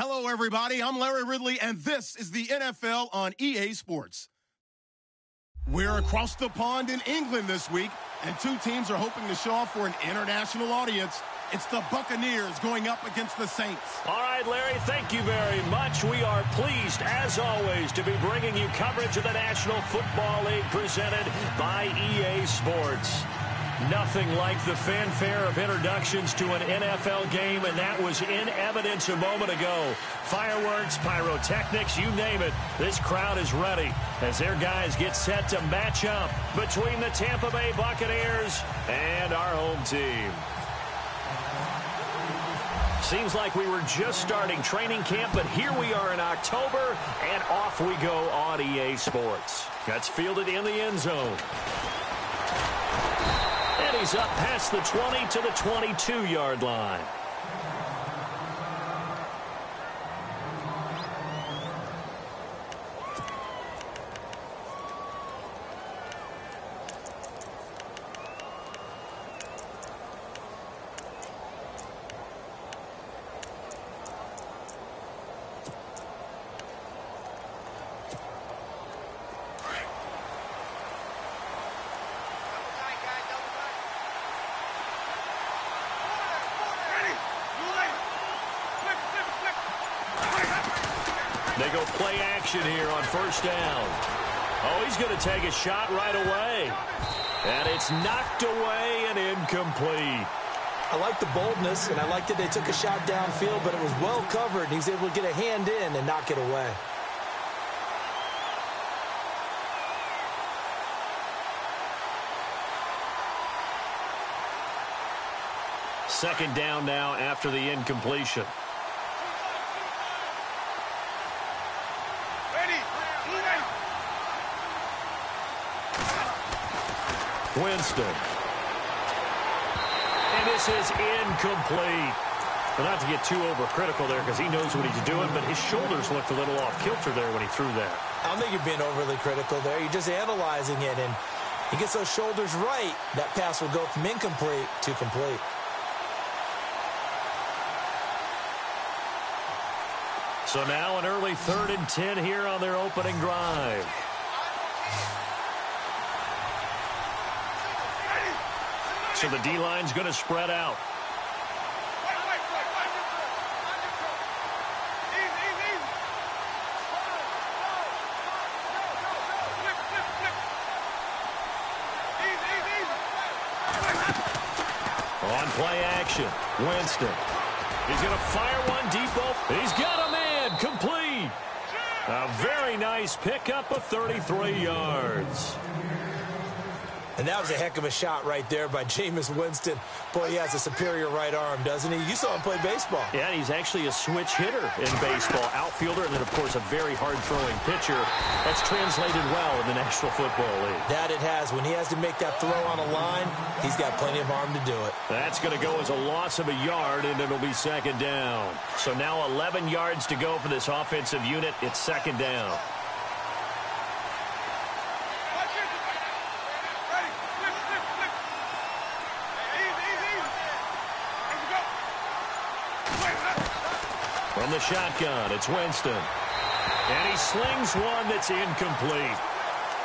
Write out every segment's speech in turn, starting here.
Hello, everybody. I'm Larry Ridley, and this is the NFL on EA Sports. We're across the pond in England this week, and two teams are hoping to show off for an international audience. It's the Buccaneers going up against the Saints. All right, Larry, thank you very much. We are pleased, as always, to be bringing you coverage of the National Football League presented by EA Sports. Nothing like the fanfare of introductions to an NFL game, and that was in evidence a moment ago. Fireworks, pyrotechnics, you name it. This crowd is ready as their guys get set to match up between the Tampa Bay Buccaneers and our home team. Seems like we were just starting training camp, but here we are in October, and off we go on EA Sports. That's fielded in the end zone. And he's up past the 20 to the 22-yard line. They go play action here on first down. Oh, he's going to take a shot right away. And it's knocked away and incomplete. I like the boldness, and I like that they took a shot downfield, but it was well covered, and he's able to get a hand in and knock it away. Second down now after the incompletion. Winston. And this is incomplete. But not to get too overcritical there because he knows what he's doing, but his shoulders looked a little off kilter there when he threw that. I don't think you're being overly critical there. You're just analyzing it, and he gets those shoulders right. That pass will go from incomplete to complete. So now an early 3rd and 10 here on their opening drive. So the D-line's going to spread out. On play action, Winston. He's going to fire one deep open. He's got a man, complete. A very nice pickup of 33 yards. And that was a heck of a shot right there by Jameis Winston. Boy, he has a superior right arm, doesn't he? You saw him play baseball. Yeah, and he's actually a switch hitter in baseball. Outfielder, and then, of course, a very hard-throwing pitcher. That's translated well in the National Football League. That it has. When he has to make that throw on a line, he's got plenty of arm to do it. That's going to go as a loss of a yard, and it'll be second down. So now 11 yards to go for this offensive unit. It's second down. From the shotgun, it's Winston. And he slings one that's incomplete.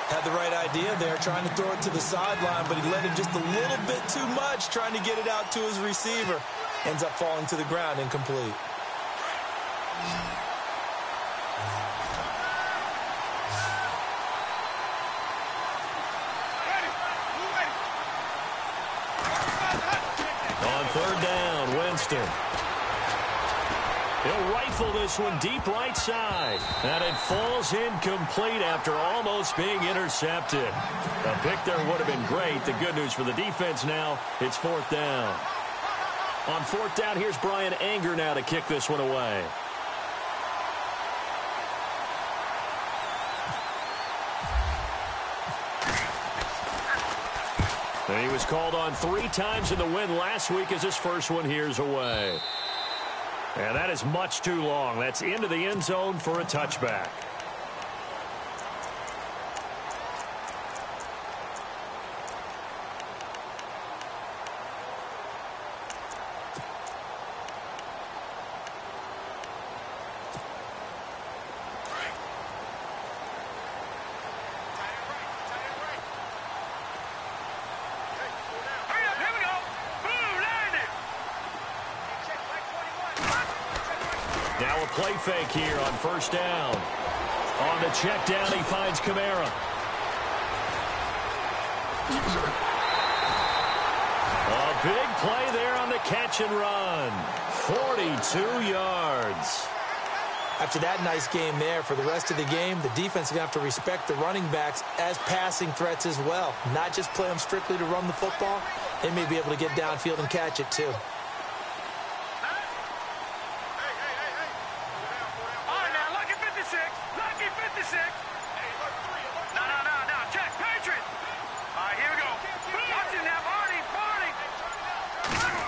Had the right idea there, trying to throw it to the sideline, but he let him just a little bit too much, trying to get it out to his receiver. Ends up falling to the ground, incomplete. On third down, Winston. He'll rifle this one deep right side. And it falls incomplete after almost being intercepted. A pick there would have been great. The good news for the defense now, it's fourth down. On fourth down, here's Brian Anger now to kick this one away. And he was called on 3 times in the win last week as his first one here's away. And that is much too long. That's into the end zone for a touchback. a play fake here on first down. On the check down, he finds Kamara. A big play there on the catch and run. 42 yards. After that nice game there, for the rest of the game, the defense is going to have to respect the running backs as passing threats as well. Not just play them strictly to run the football. They may be able to get downfield and catch it too.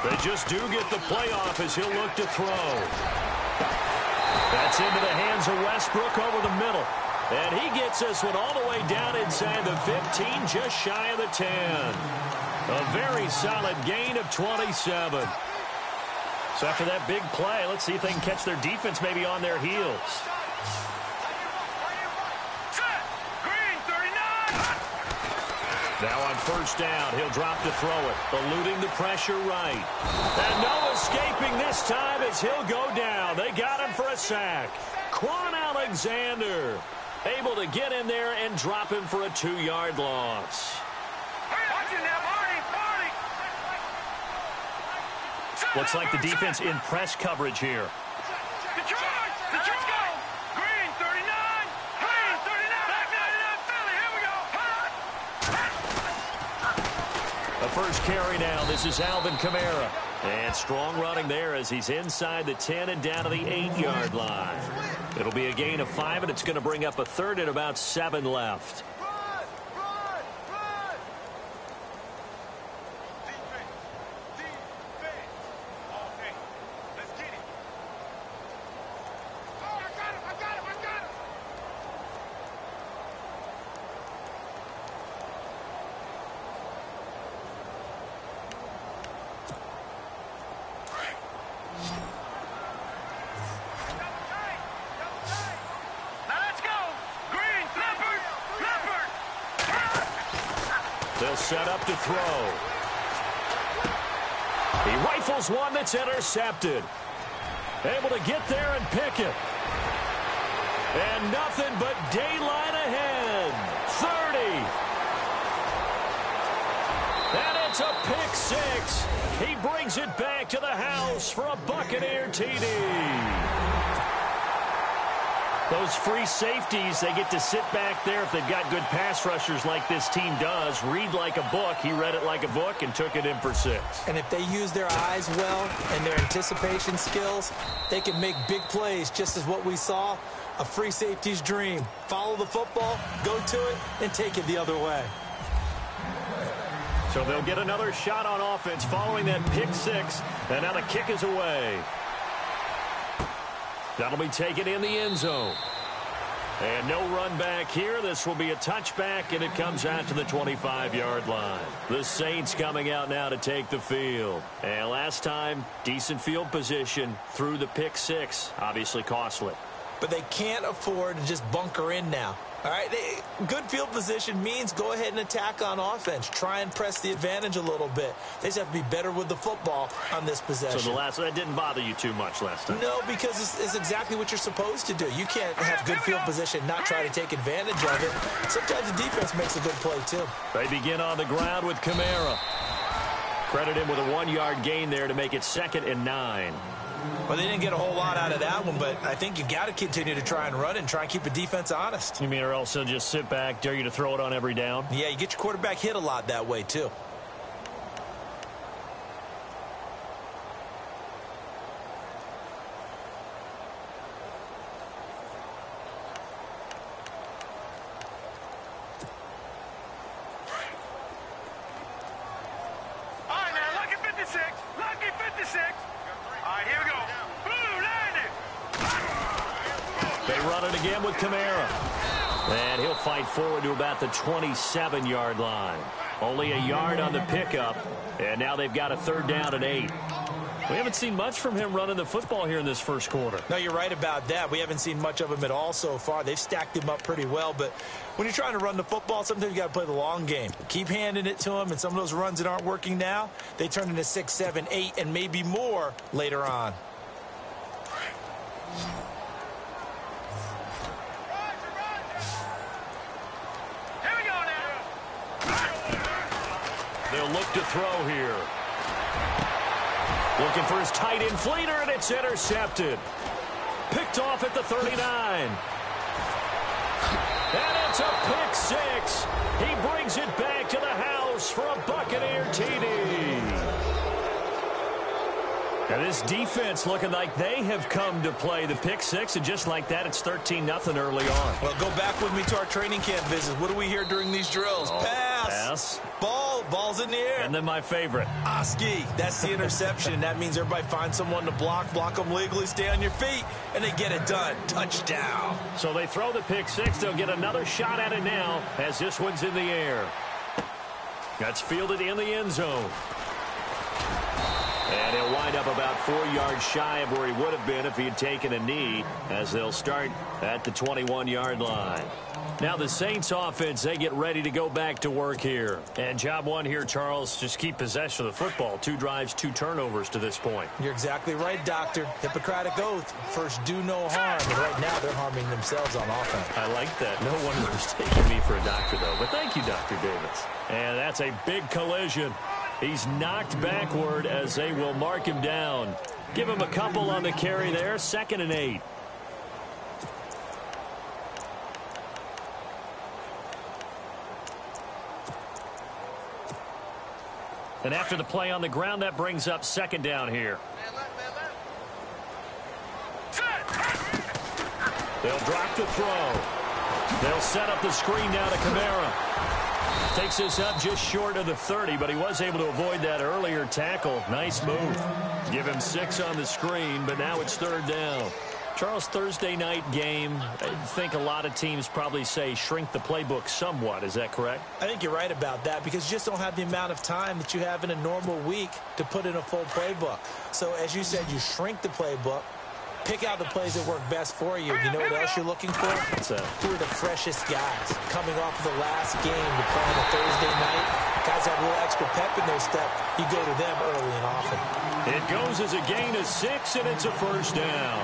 They just do get the playoff as he'll look to throw. That's into the hands of Westbrook over the middle. And he gets this one all the way down inside the 15, just shy of the 10. A very solid gain of 27. So after that big play, let's see if they can catch their defense maybe on their heels. Now on first down, he'll drop to throw it, eluding the pressure right. And no escaping this time as he'll go down. They got him for a sack. Quan Alexander able to get in there and drop him for a 2-yard loss. Looks like the defense in press coverage here. First carry now. This is Alvin Kamara. And strong running there as he's inside the 10 and down to the 8-yard line. It'll be a gain of 5, and it's going to bring up a third and about 7 left. They'll set up to throw. He rifles one that's intercepted. Able to get there and pick it. And nothing but daylight ahead. 30. And it's a pick six. He brings it back to the house for a Buccaneer TD. Those free safeties, they get to sit back there if they've got good pass rushers like this team does. Read like a book. He read it like a book and took it in for 6. And if they use their eyes well and their anticipation skills, they can make big plays, just as what we saw. A free safety's dream. Follow the football, go to it, and take it the other way. So they'll get another shot on offense following that pick 6. And now the kick is away. That'll be taken in the end zone. And no run back here. This will be a touchback, and it comes out to the 25-yard line. The Saints coming out now to take the field. And last time, decent field position through the pick 6. Obviously costly. But they can't afford to just bunker in now. All right, good field position means go ahead and attack on offense. Try and press the advantage a little bit. They just have to be better with the football on this possession. So that didn't bother you too much last time? No, because it's exactly what you're supposed to do. You can't have good field position, not try to take advantage of it. Sometimes the defense makes a good play, too. They begin on the ground with Kamara. Credit him with a 1-yard gain there to make it 2nd and 9. Well, they didn't get a whole lot out of that one, but I think you got to continue to try and run and try and keep the defense honest. You mean or else they'll just sit back, dare you to throw it on every down? Yeah, you get your quarterback hit a lot that way, too. Again with Kamara. And he'll fight forward to about the 27-yard line. Only a yard on the pickup. And now they've got a 3rd down and 8. We haven't seen much from him running the football here in this first quarter. No, you're right about that. We haven't seen much of him at all so far. They've stacked him up pretty well. But when you're trying to run the football, sometimes you got to play the long game. Keep handing it to him. And some of those runs that aren't working now, they turn into 6, 7, 8, and maybe more later on. They'll look to throw here. Looking for his tight end fleeter, and it's intercepted. Picked off at the 39. And it's a pick six. He brings it back to the house for a Buccaneer TD. Now this defense looking like they have come to play the pick six, and just like that, it's 13-0 early on. Well, go back with me to our training camp visits. What do we hear during these drills? Pass. Ball's in the air. And then my favorite. Oski. That's the interception. That means everybody finds someone to block them legally, stay on your feet, and they get it done. Touchdown. So they throw the pick six. They'll get another shot at it now as this one's in the air. That's fielded in the end zone. And he'll wind up about 4 yards shy of where he would have been if he had taken a knee, as they'll start at the 21-yard line. Now the Saints offense, they get ready to go back to work here. And job one here, Charles, just keep possession of the football. 2 drives, 2 turnovers to this point. You're exactly right, Doctor. Hippocratic oath. First, do no harm. And right now, they're harming themselves on offense. I like that. No one was taking me for a doctor, though. But thank you, Dr. Davis. And that's a big collision. He's knocked backward as they will mark him down. Give him a couple on the carry there. 2nd and 8. And after the play on the ground, that brings up 2nd down here. They'll drop the throw. They'll set up the screen down to Kamara. Takes this up just short of the 30, but he was able to avoid that earlier tackle. Nice move. Give him 6 on the screen, but now it's 3rd down. Charles, Thursday night game, I think a lot of teams probably say shrink the playbook somewhat. Is that correct? I think you're right about that because you just don't have the amount of time that you have in a normal week to put in a full playbook. So as you said, you shrink the playbook. Pick out the plays that work best for you. You know what else you're looking for? Who are the freshest guys coming off of the last game to play on a Thursday night? Guys have a little extra pep in their step. You go to them early and often. It goes as a gain of 6, and it's a 1st down.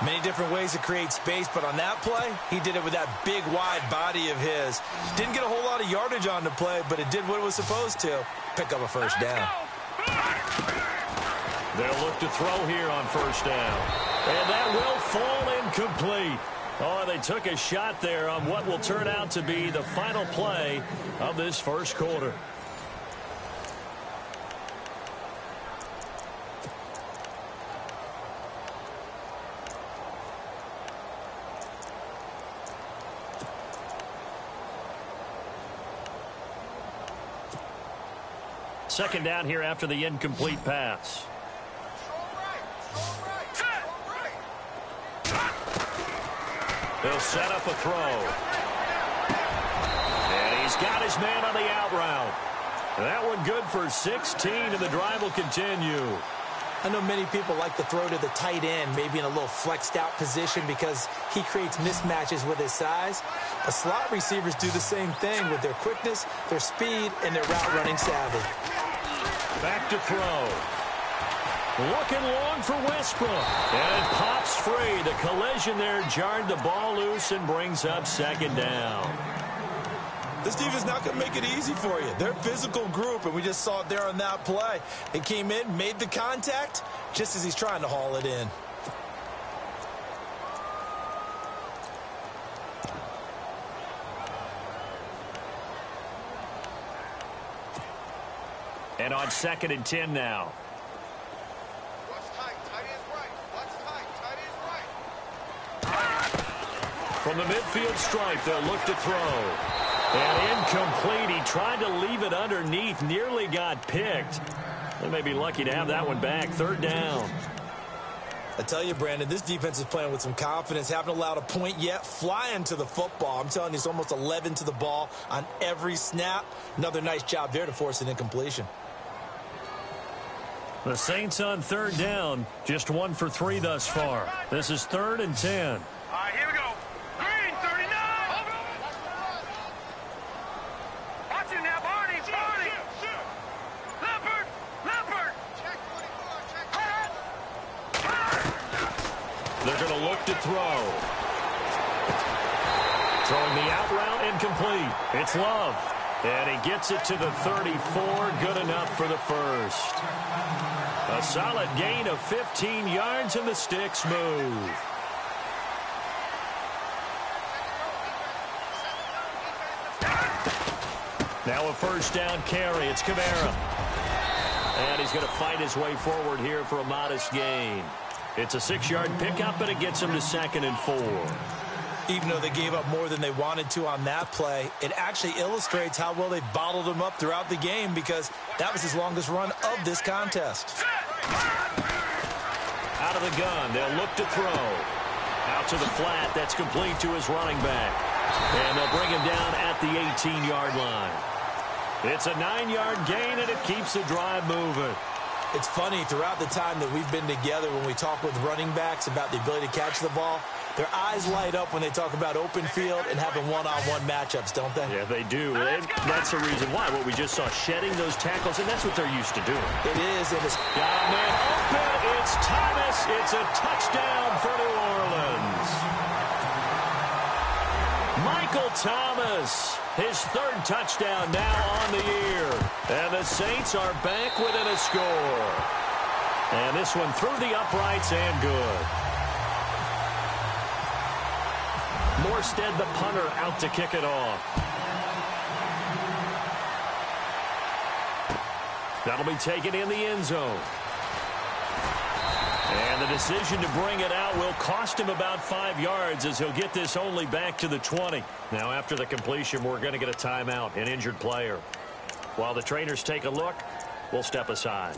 Many different ways to create space, but on that play, he did it with that big, wide body of his. Didn't get a whole lot of yardage on the play, but it did what it was supposed to. Pick up a 1st down. They'll look to throw here on 1st down. And that will fall incomplete. Oh, they took a shot there on what will turn out to be the final play of this 1st quarter. Second down here after the incomplete pass. They'll set up a throw. And he's got his man on the out route. That one good for 16, and the drive will continue. I know many people like to throw to the tight end, maybe in a little flexed out position because he creates mismatches with his size. But slot receivers do the same thing with their quickness, their speed, and their route running savvy. Back to throw. Looking long for Westbrook. And it pops free. The collision there jarred the ball loose and brings up 2nd down. This defense not going to make it easy for you. They're a physical group, and we just saw it there on that play. They came in, made the contact, just as he's trying to haul it in. And on 2nd and 10 now. From the midfield stripe, they'll look to throw. And incomplete. He tried to leave it underneath. Nearly got picked. They may be lucky to have that one back. 3rd down. I tell you, Brandon, this defense is playing with some confidence. Haven't allowed a point yet. Flying to the football. I'm telling you, it's almost 11 to the ball on every snap. Another nice job there to force an incompletion. The Saints on 3rd down. Just 1 for 3 thus far. This is 3rd and 10. All right, here we go. Green, 39. Watch it now, Barney. Barney. Leopard. Leopard. Check 24. Check. They're going to look to throw. Throwing the out route incomplete. It's Love. And he gets it to the 34. Good enough for the first. A solid gain of 15 yards, and the sticks move. Now a first down carry. It's Kamara. And he's going to fight his way forward here for a modest gain. It's a 6-yard pickup, and it gets him to 2nd and 4. Even though they gave up more than they wanted to on that play, it actually illustrates how well they bottled him up throughout the game, because that was his longest run of this contest. Out of the gun, they'll look to throw. Out to the flat, that's complete to his running back. And they'll bring him down at the 18-yard line. It's a 9-yard gain, and it keeps the drive moving. It's funny, throughout the time that we've been together, when we talk with running backs about the ability to catch the ball, their eyes light up when they talk about open field and having one-on-one matchups, don't they? Yeah, they do. That's the reason why. What we just saw, shedding those tackles, and that's what they're used to doing. It is. And it's man open. It's Thomas. It's a touchdown for New Orleans. Michael Thomas, his 3rd touchdown now on the year. And the Saints are back within a score. And this one through the uprights and good. Morstead, the punter, out to kick it off. That'll be taken in the end zone. And the decision to bring it out will cost him about 5 yards, as he'll get this only back to the 20. Now, after the completion, we're going to get a timeout, an injured player. While the trainers take a look, we'll step aside.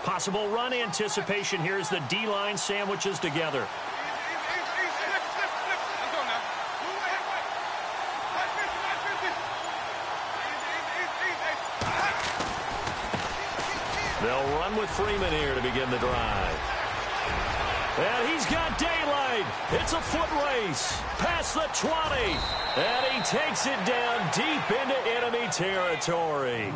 Possible run anticipation here as the D-line sandwiches together. They'll run with Freeman here to begin the drive. And he's got daylight. It's a foot race past the 20. And he takes it down deep into enemy territory.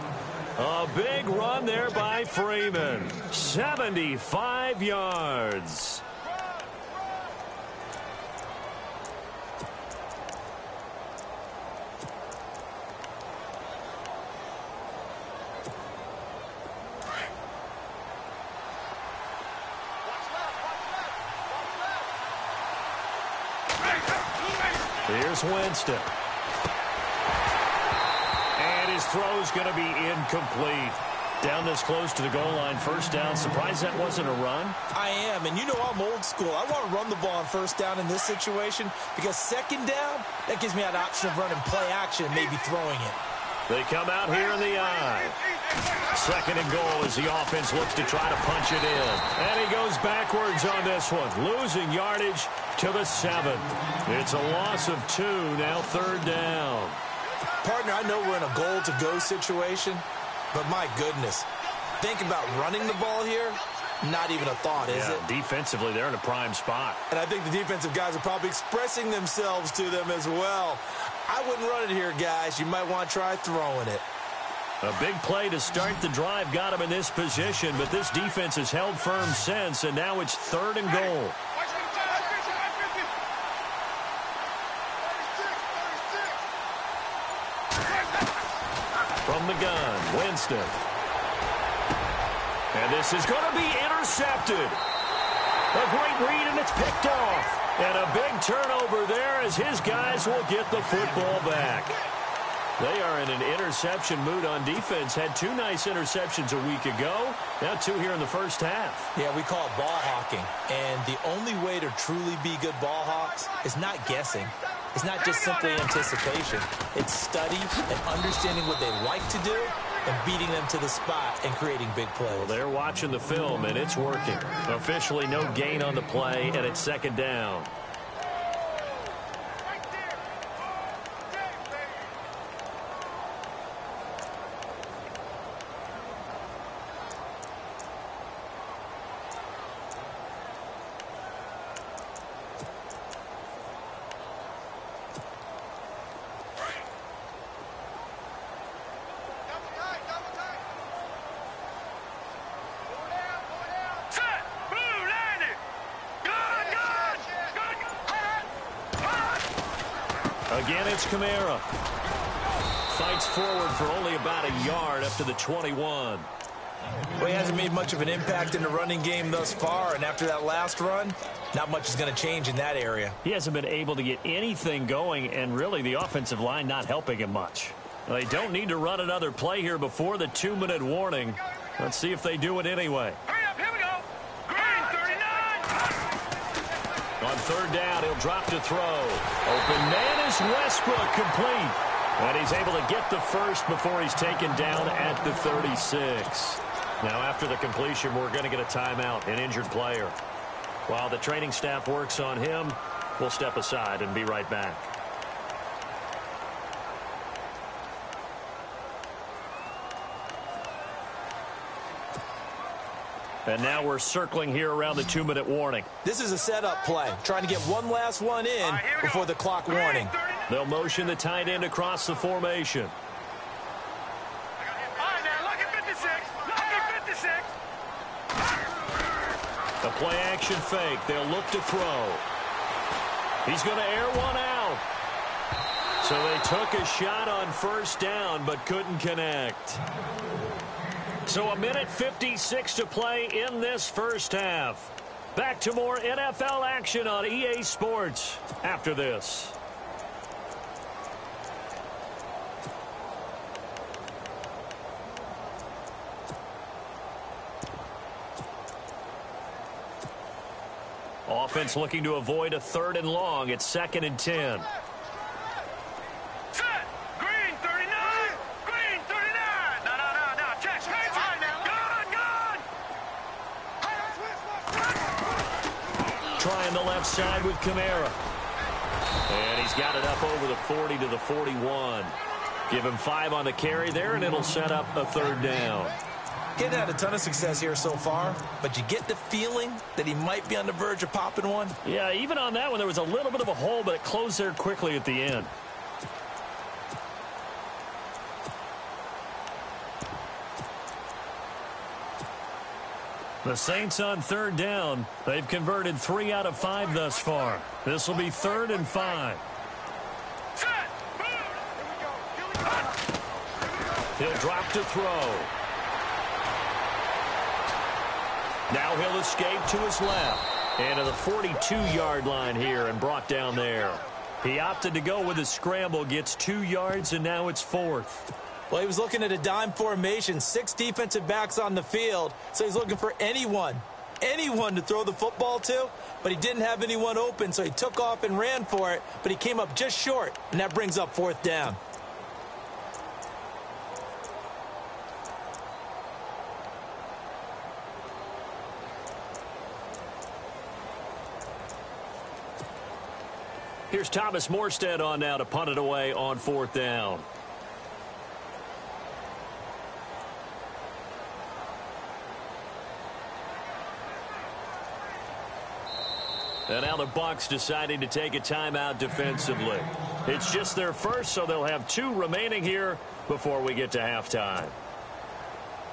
A big run there by Freeman. 75 yards. Here's Winston. His throw's going to be incomplete. Down this close to the goal line, first down. Surprised that wasn't a run? I am, and you know I'm old school. I want to run the ball on first down in this situation, because second down, that gives me an option of running play action and maybe throwing it. They come out here in the eye. 2nd and goal as the offense looks to try to punch it in. And he goes backwards on this one, losing yardage to the 7. It's a loss of 2, now 3rd down. Partner, I know we're in a goal-to-go situation, but my goodness, think about running the ball here. Not even a thought, is it? Defensively, they're in a prime spot. And I think the defensive guys are probably expressing themselves to them as well. I wouldn't run it here, guys. You might want to try throwing it. A big play to start the drive got him in this position, but this defense has held firm since, and now it's 3rd and goal. From the gun, Winston. And this is going to be intercepted. A great read, and it's picked off. And a big turnover there as his guys will get the football back. They are in an interception mood on defense. Had 2 nice interceptions a week ago. Now 2 here in the first half. Yeah, we call it ball hawking. And the only way to truly be good ball hawks is not guessing. It's not just simply anticipation. It's study and understanding what they like to do and beating them to the spot and creating big plays. Well, they're watching the film, and it's working. Officially no gain on the play, and it's 2nd down. it's Kamara. Fights forward for only about a yard up to the 21. Well, he hasn't made much of an impact in the running game thus far, and after that last run, not much is going to change in that area. He hasn't been able to get anything going, and really the offensive line not helping him much. They don't need to run another play here before the 2-minute warning. Let's see if they do it anyway. Hurry up, here we go. Green, 39. On third down, he'll drop to throw. Open man is Westbrook, complete. And he's able to get the first before he's taken down at the 36. Now, after the completion, we're going to get a timeout, an injured player. While the training staff works on him, we'll step aside and be right back. And now we're circling here around the 2-minute warning. This is a setup play, trying to get one last one in before the clock warning. They'll motion the tight end across the formation. All right, now, look at 56. Look at 56. A play-action fake. They'll look to throw. He's going to air one out. So they took a shot on first down, but couldn't connect. So 1:56 to play in this first half. Back to more NFL action on EA Sports after this. Offense looking to avoid a 3rd and long. It's 2nd and 10. Set. Green, 39. Green, 39. No. Check. Gun. Trying the left side with Kamara. And he's got it up over the 40 to the 41. Give him 5 on the carry there, and it'll set up a 3rd down. Getting had a ton of success here so far, but you get the feeling that he might be on the verge of popping one. Yeah, even on that one, there was a little bit of a hole, but it closed there quickly at the end. The Saints on 3rd down. They've converted 3 out of 5 thus far. This will be 3rd and 5. Set. He'll drop to throw. Now he'll escape to his left. And to the 42-yard line here and brought down there. He opted to go with a scramble, gets 2 yards, and now it's 4th. Well, he was looking at a dime formation, 6 defensive backs on the field, so he's looking for anyone to throw the football to, but he didn't have anyone open, so he took off and ran for it, but he came up just short, and that brings up 4th down. Here's Thomas Morstead on now to punt it away on 4th down. And now the Bucs deciding to take a timeout defensively. It's just their first, so they'll have 2 remaining here before we get to halftime.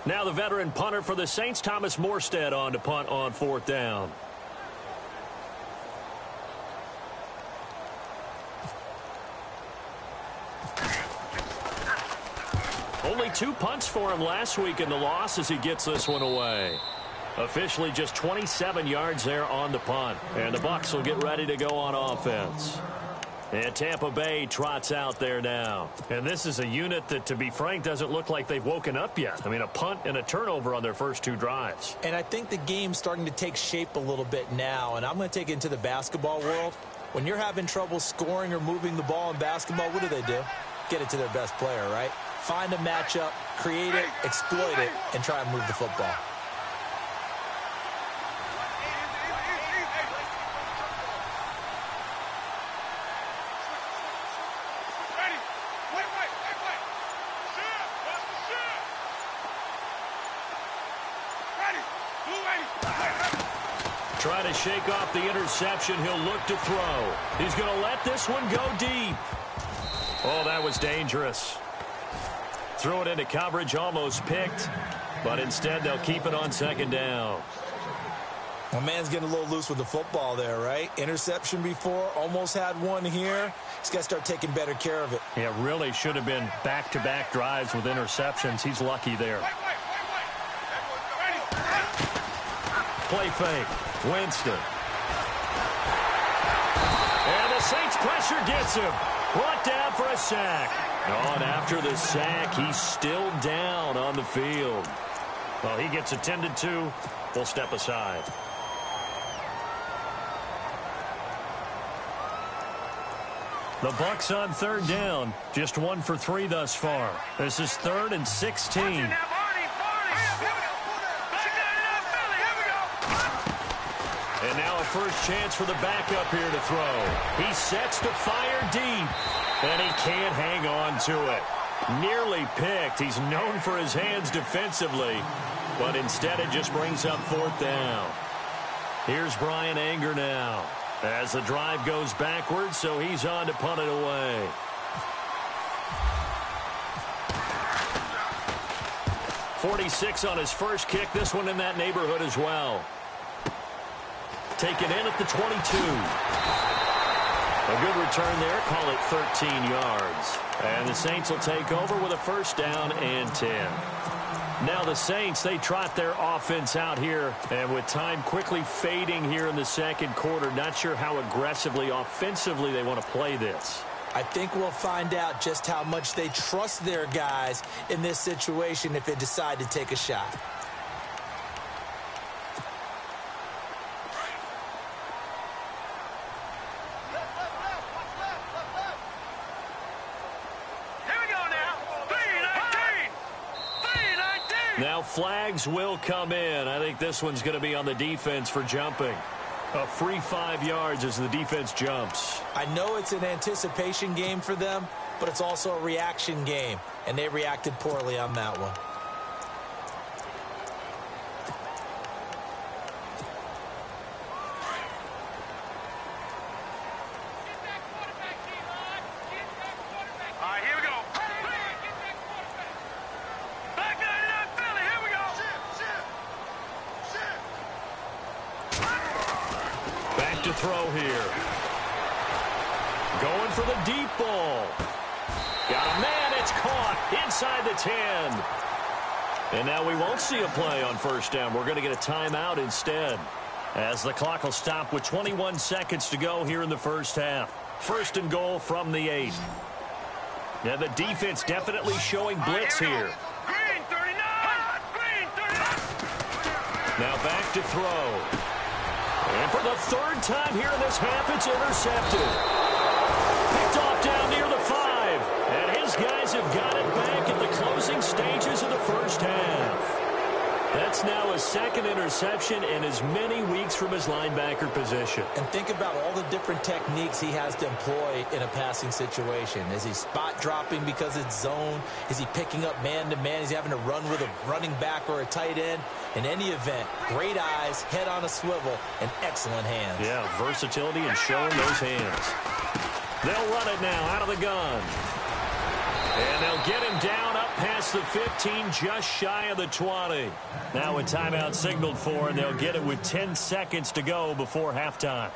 Now the veteran punter for the Saints, Thomas Morstead, on to punt on 4th down. Only 2 punts for him last week in the loss as he gets this one away. Officially just 27 yards there on the punt. And the Bucs will get ready to go on offense. And Tampa Bay trots out there now. And this is a unit that, to be frank, doesn't look like they've woken up yet. I mean, a punt and a turnover on their first 2 drives. And I think the game's starting to take shape a little bit now. And I'm going to take it into the basketball world. When you're having trouble scoring or moving the ball in basketball, what do? Get it to their best player, right? Find a matchup, create it, exploit it, and try and move the football. Trying to shake off the interception. He'll look to throw. He's going to let this one go deep. Oh, that was dangerous. Threw it into coverage, almost picked, but instead they'll keep it on 2nd down. Well, man's getting a little loose with the football there, right? Interception before, almost had one here. He's got to start taking better care of it. Yeah, really should have been back-to-back drives with interceptions. He's lucky there. Play fake. Winston. And the Saints pressure gets him. Brought down for a sack. On after the sack, he's still down on the field. Well, he gets attended to. We'll step aside. The Bucs on third down. Just 1 for 3 thus far. This is 3rd and 16. And now a first chance for the backup here to throw. He sets to fire deep. And he can't hang on to it. Nearly picked. He's known for his hands defensively. But instead it just brings up 4th down. Here's Brian Anger now. As the drive goes backwards, so he's on to punt it away. .46 on his first kick. This one in that neighborhood as well. Taken in at the 22. A good return there. Call it 13 yards. And the Saints will take over with a first down and 10. Now the Saints, they trot their offense out here, and with time quickly fading here in the second quarter, not sure how aggressively, offensively they want to play this. I think we'll find out just how much they trust their guys in this situation if they decide to take a shot. Now flags will come in. I think this one's going to be on the defense for jumping. A free 5 yards as the defense jumps. I know it's an anticipation game for them, but it's also a reaction game, and they reacted poorly on that one. To throw here. Going for the deep ball. Got a man. It's caught inside the 10. And now we won't see a play on first down. We're going to get a timeout instead, as the clock will stop with 21 seconds to go here in the first half. First and goal from the 8. Yeah, the defense definitely showing blitz here. Green 39. Green 39. Now back to throw. And for the 3rd time here in this half, it's intercepted. Picked off down near the 5. And his guys have got it back at the closing stages of the first half. That's now his 2nd interception in as many weeks from his linebacker position. And think about all the different techniques he has to employ in a passing situation. Is he spot dropping because it's zone? Is he picking up man-to-man? Is he having to run with a running back or a tight end? In any event, great eyes, head on a swivel, and excellent hands. Yeah, versatility and showing those hands. They'll run it now out of the gun. And they'll get him down up past the 15, just shy of the 20. Now a timeout signaled for, and they'll get it with 10 seconds to go before halftime.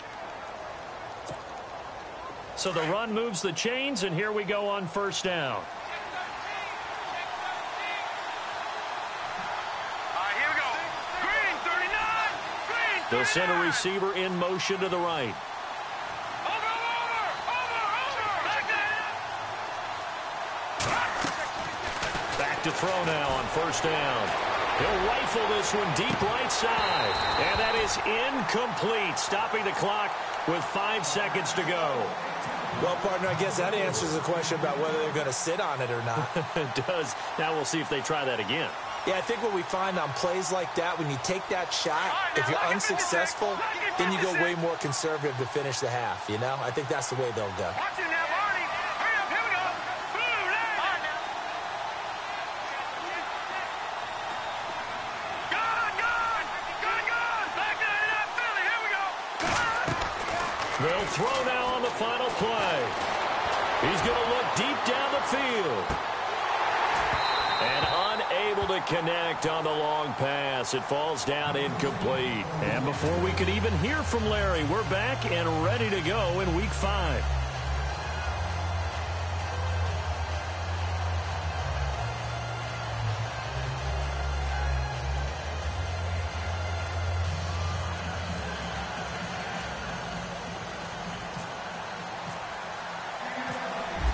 So the run moves the chains, and here we go on first down. Here we go. Green 39. Green 39. The center receiver in motion to the right. To throw now on first down. He'll rifle this one deep right side. And that is incomplete, stopping the clock with 5 seconds to go. Well, partner, I guess that answers the question about whether they're going to sit on it or not. It does. Now we'll see if they try that again. Yeah, I think what we find on plays like that, when you take that shot, if you're unsuccessful, then you go way more conservative to finish the half, you know? I think that's the way they'll go. Watch it now, Barney. Hurry up, here we go. Blue line. They'll throw now on the final play. He's going to look deep down the field. And unable to connect on the long pass. It falls down incomplete. And before we could even hear from Larry, we're back and ready to go in Week 5.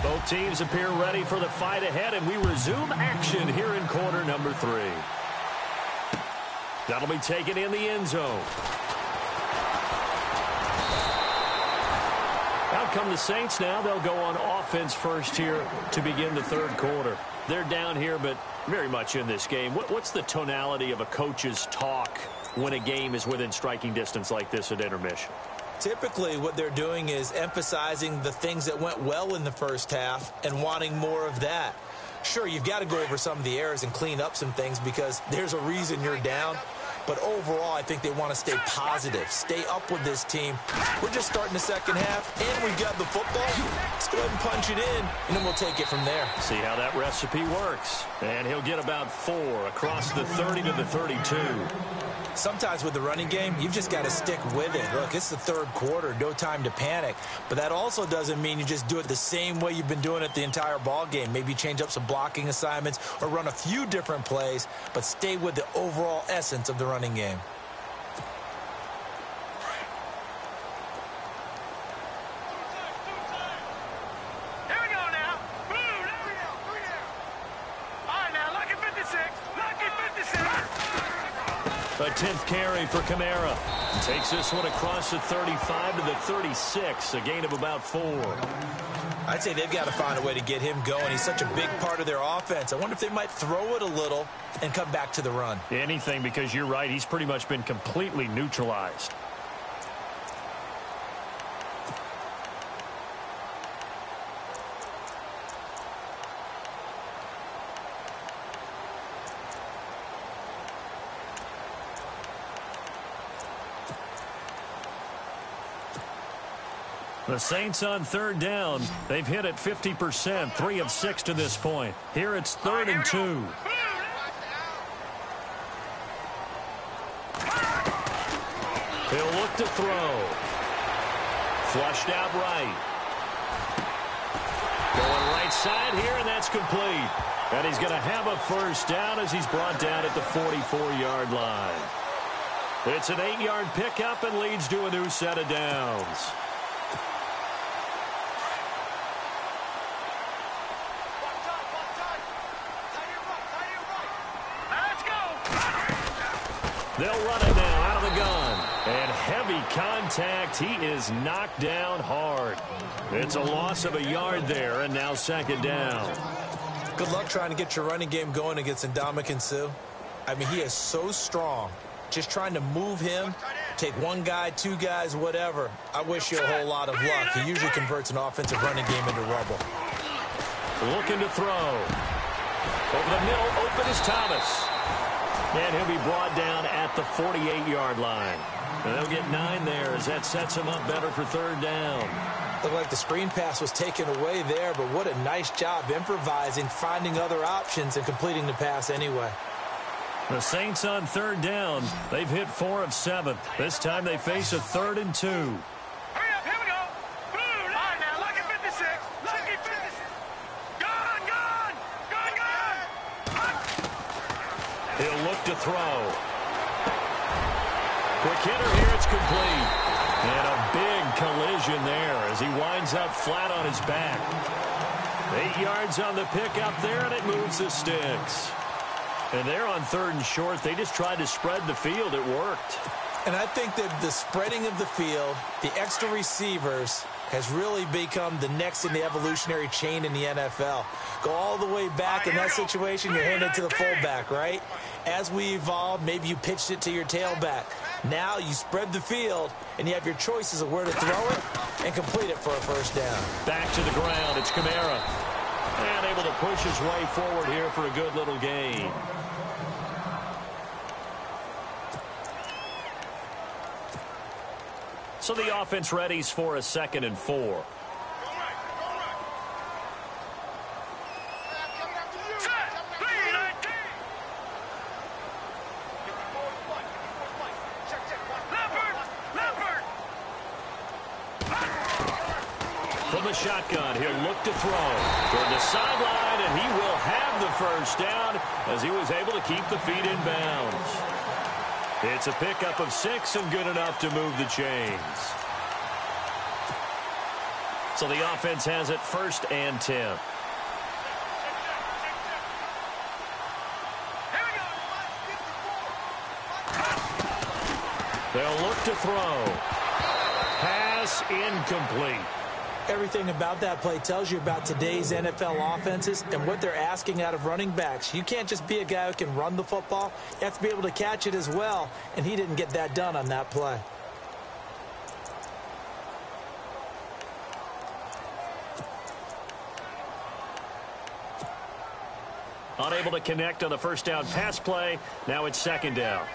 Both teams appear ready for the fight ahead, and we resume action here in quarter number 3. That'll be taken in the end zone. Out come the Saints now. They'll go on offense first here to begin the third quarter. They're down here, but very much in this game. What's the tonality of a coach's talk when a game is within striking distance like this at intermission? Typically, what they're doing is emphasizing the things that went well in the first half and wanting more of that. Sure, you've got to go over some of the errors and clean up some things because there's a reason you're down. But overall, I think they want to stay positive, stay up with this team. We're just starting the second half, and we've got the football. Let's go ahead and punch it in, and then we'll take it from there. See how that recipe works. And he'll get about 4 across the 30 to the 32. Sometimes with the running game, you've just got to stick with it. Look, it's the third quarter, no time to panic. But that also doesn't mean you just do it the same way you've been doing it the entire ball game. Maybe change up some blocking assignments or run a few different plays, but stay with the overall essence of the running game. Here we go now. Boom, there we go. 3 down. All right, now, lucky 56. Lucky 56. A 10th carry for Kamara. Takes this one across the 35 to the 36, a gain of about 4. I'd say they've got to find a way to get him going. He's such a big part of their offense. I wonder if they might throw it a little and come back to the run. Anything, because you're right. He's pretty much been completely neutralized. The Saints on third down. They've hit it 50%, 3 of 6 to this point. Here it's 3rd and 2. He'll look to throw. Flushed out right. Going right side here, and that's complete. And he's going to have a first down as he's brought down at the 44-yard line. It's an 8-yard pickup and leads to a new set of downs. They'll run it now out of the gun. And heavy contact. He is knocked down hard. It's a loss of a yard there, and now 2nd down. Good luck trying to get your running game going against Ndamukong Suh. I mean, he is so strong. Just trying to move him, take 1 guy, 2 guys, whatever. I wish you a whole lot of luck. He usually converts an offensive running game into rubble. Looking to throw. Over the middle, open is Thomas. And he'll be brought down at the 48-yard line. And they'll get 9 there as that sets him up better for 3rd down. Looked like the screen pass was taken away there, but what a nice job improvising, finding other options, and completing the pass anyway. The Saints on 3rd down. They've hit 4 of 7. This time they face a 3rd and 2. Hurry up, here we go. Boom. All right, now, lucky 56. Lucky 56. Gone. He'll look to throw. Quick hitter here, it's complete. And a big collision there as he winds up flat on his back. 8 yards on the pickup there, and it moves the sticks. And they're on 3rd and short. They just tried to spread the field. It worked. And I think that the spreading of the field, the extra receivers, has really become the next in the evolutionary chain in the NFL. Go all the way back in that situation, you're handed to the fullback, right? As we evolve, maybe you pitched it to your tailback. Now you spread the field, and you have your choices of where to throw it and complete it for a first down. Back to the ground, it's Kamara. And able to push his way forward here for a good little gain. So the offense readies for a 2nd and 4. shotgun. He'll look to throw toward the sideline, and he will have the first down as he was able to keep the feet in bounds. It's a pickup of 6 and good enough to move the chains. So the offense has it 1st and 10. They'll look to throw. Pass incomplete. Everything about that play tells you about today's NFL offenses and what they're asking out of running backs. You can't just be a guy who can run the football. You have to be able to catch it as well, and he didn't get that done on that play. Unable to connect on the first down pass play. Now it's 2nd down.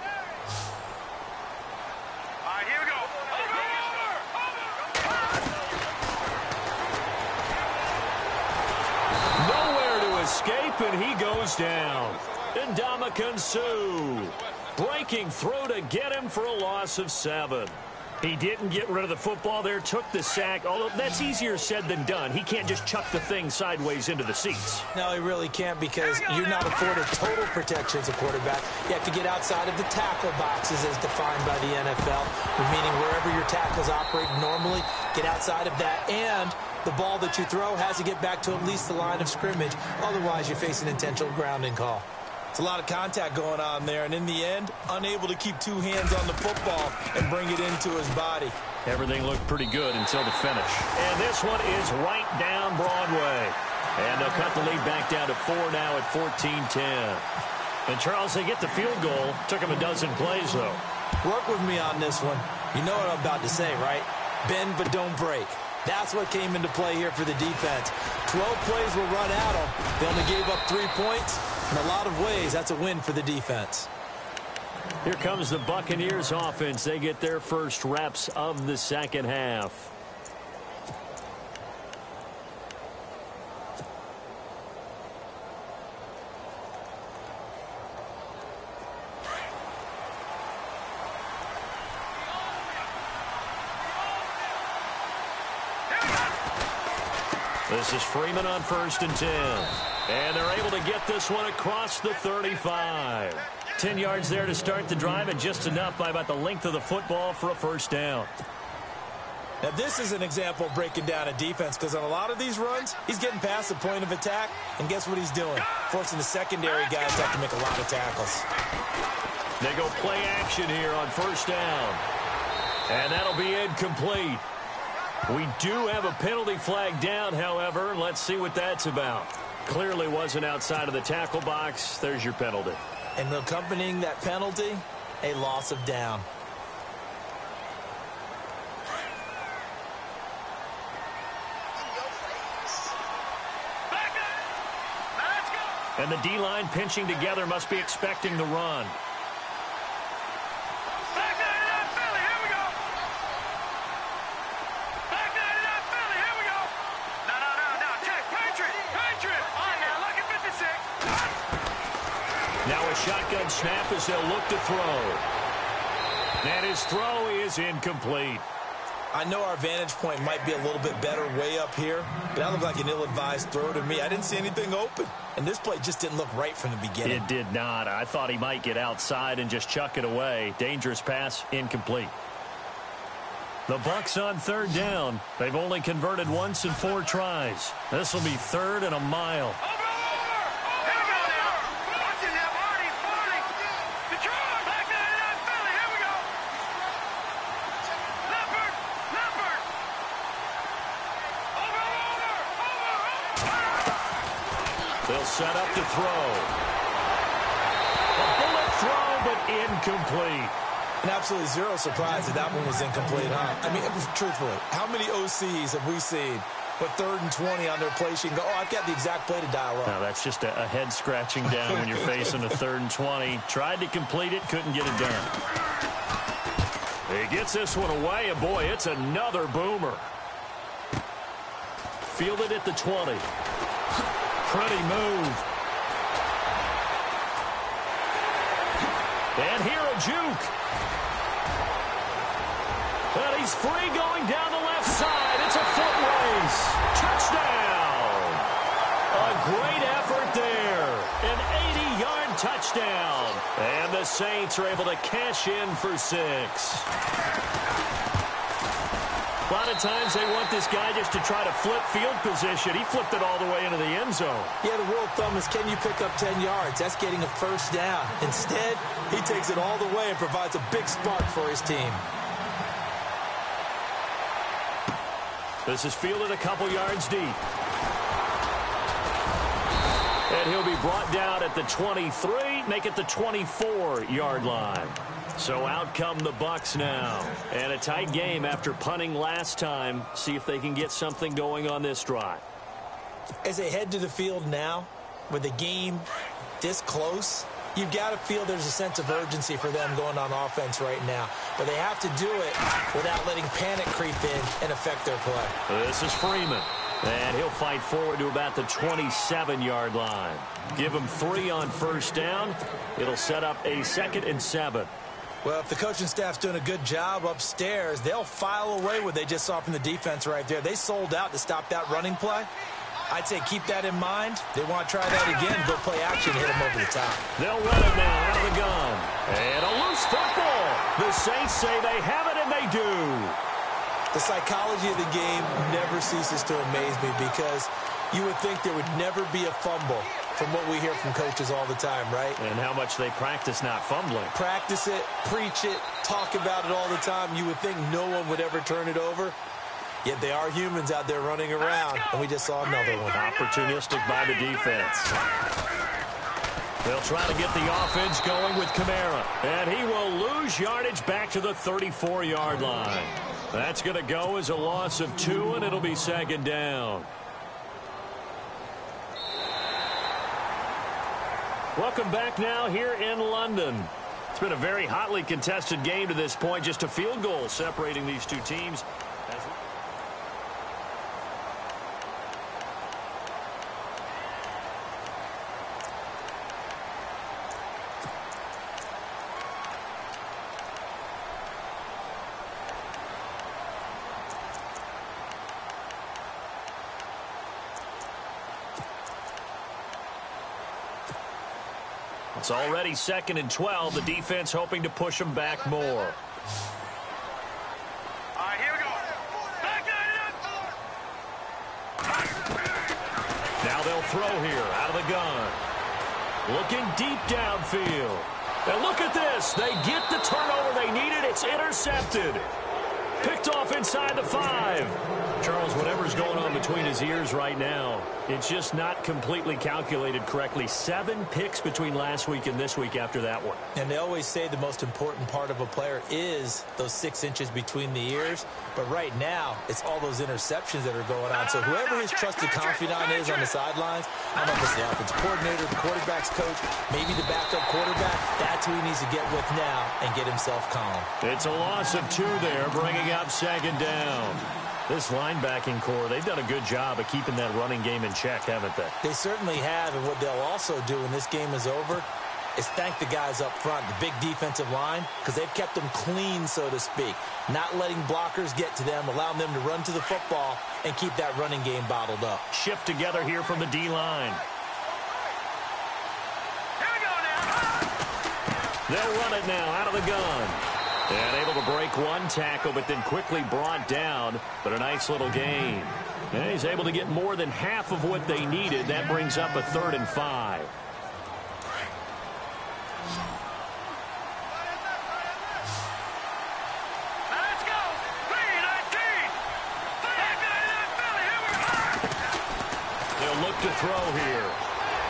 Escape, and he goes down. Ndamukong Suh breaking through to get him for a loss of 7. He didn't get rid of the football there, took the sack, although that's easier said than done. He can't just chuck the thing sideways into the seats. No, he really can't, because you're not afforded total protection as a quarterback. You have to get outside of the tackle boxes as defined by the NFL, meaning wherever your tackles operate normally, get outside of that, and the ball that you throw has to get back to at least the line of scrimmage. Otherwise, you face an intentional grounding call. It's a lot of contact going on there, and in the end, unable to keep 2 hands on the football and bring it into his body. Everything looked pretty good until the finish. And this one is right down Broadway. And they'll cut the lead back down to 4 now at 14-10. And, Charles, they get the field goal. Took them a dozen plays, though. Work with me on this one. You know what I'm about to say, right? Bend but don't break. That's what came into play here for the defense. 12 plays were run at them. They only gave up 3 points. In a lot of ways, that's a win for the defense. Here comes the Buccaneers offense. They get their first reps of the second half. This is Freeman on 1st and 10. And they're able to get this one across the 35. 10 yards there to start the drive, and just enough by about the length of the football for a first down. Now, this is an example of breaking down a defense, because on a lot of these runs, he's getting past the point of attack, and guess what he's doing? Forcing the secondary guys to have to make a lot of tackles. They go play action here on 1st down. And that'll be incomplete. We do have a penalty flag down, however. Let's see what that's about. Clearly wasn't outside of the tackle box. There's your penalty. And accompanying that penalty, a loss of down. And the D-line pinching together must be expecting the run. Now a shotgun snap as they'll look to throw. And his throw is incomplete. I know our vantage point might be a little bit better way up here, but that looked like an ill-advised throw to me. I didn't see anything open, and this play just didn't look right from the beginning. It did not. I thought he might get outside and just chuck it away. Dangerous pass, incomplete. The Bucs on 3rd down. They've only converted once in 4 tries. This will be 3rd and a mile. They'll set up to throw. A bullet throw, but incomplete. And absolutely zero surprise that that one was incomplete, huh? I mean, truthfully, how many OCs have we seen with 3rd and 20 on their play sheet and go, oh, I've got the exact play to dial up? No, that's just a head scratching down when you're facing a 3rd and 20. Tried to complete it, couldn't get it done. He gets this one away, and boy, it's another boomer. Fielded at the 20. Pretty move. And here a juke. And he's free going down the left side. It's a foot race. runs. Touchdown! A great effort there. An 80-yard touchdown. And the Saints are able to cash in for 6. A lot of times they want this guy just to try to flip field position. He flipped it all the way into the end zone. Yeah, the rule of thumb is, can you pick up 10 yards? That's getting a first down. Instead, he takes it all the way and provides a big spark for his team. This is fielded a couple yards deep. And he'll be brought down at the 23, make it the 24-yard line. So out come the Bucs now. And a tight game after punting last time. See if they can get something going on this drive. As they head to the field now, with the game this close, you've got to feel there's a sense of urgency for them going on offense right now. But they have to do it without letting panic creep in and affect their play. This is Freeman. And he'll fight forward to about the 27-yard line. Give him 3 on first down. It'll set up a 2nd and 7. Well, if the coaching staff's doing a good job upstairs, they'll file away what they just saw from the defense right there. They sold out to stop that running play. I'd say keep that in mind. They want to try that again, go play action, hit them over the top. They'll run it now out of the gun. And a loose football. The Saints say they have it, and they do. The psychology of the game never ceases to amaze me because you would think there would never be a fumble from what we hear from coaches all the time, right? And how much they practice not fumbling. Practice it, preach it, talk about it all the time. You would think no one would ever turn it over. Yet they are humans out there running around, and we just saw another one. Opportunistic by the defense. They'll try to get the offense going with Kamara. And he will lose yardage back to the 34-yard line. That's going to go as a loss of 2, and it'll be 2nd down. Welcome back now here in London. It's been a very hotly contested game to this point. Just a field goal separating these two teams. It's already 2nd and 12. The defense hoping to push them back more. All right, here we go. Back Now they'll throw here out of the gun. Looking deep downfield. And look at this. They get the turnover they needed. It's intercepted. Picked off inside the 5. Charles, whatever's going on between his ears right now, it's just not completely calculated correctly. 7 picks between last week and this week after that one. And they always say the most important part of a player is those 6 inches between the ears. But right now, it's all those interceptions that are going on. So whoever his trusted confidant is on the sidelines, I don't know if it's the offensive coordinator, the quarterback's coach, maybe the backup quarterback, that's who he needs to get with now and get himself calm. It's a loss of 2 there, bringing up 2nd down. This linebacking core, they've done a good job of keeping that running game in check, haven't they? They certainly have, and what they'll also do when this game is over is thank the guys up front, the big defensive line, because they've kept them clean, so to speak. Not letting blockers get to them, allowing them to run to the football and keep that running game bottled up. Shift together here from the D-line. Here we go now. They'll run it now out of the gun. And able to break 1 tackle, but then quickly brought down. But a nice little gain. And he's able to get more than half of what they needed. That brings up a 3rd and 5. Let's go. 3-19. They'll look to throw here.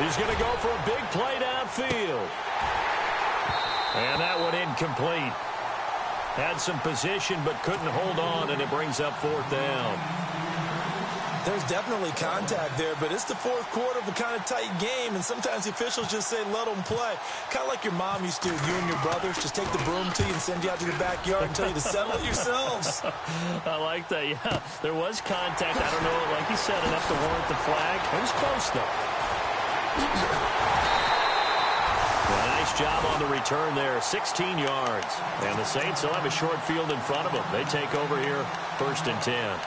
He's going to go for a big play downfield. And that one incomplete. Had some position, but couldn't hold on, and it brings up 4th down. There's definitely contact there, but it's the 4th quarter of a kind of tight game, and sometimes the officials just say, let them play. Kind of like your mom used to, you and your brothers, just take the broom to you and send you out to the backyard and tell you to settle it yourselves. I like that, yeah. There was contact. I don't know, like you said, enough to warrant the flag. It was close, though. Well, nice job on the return there, 16 yards. And the Saints will have a short field in front of them. They take over here, 1st and 10.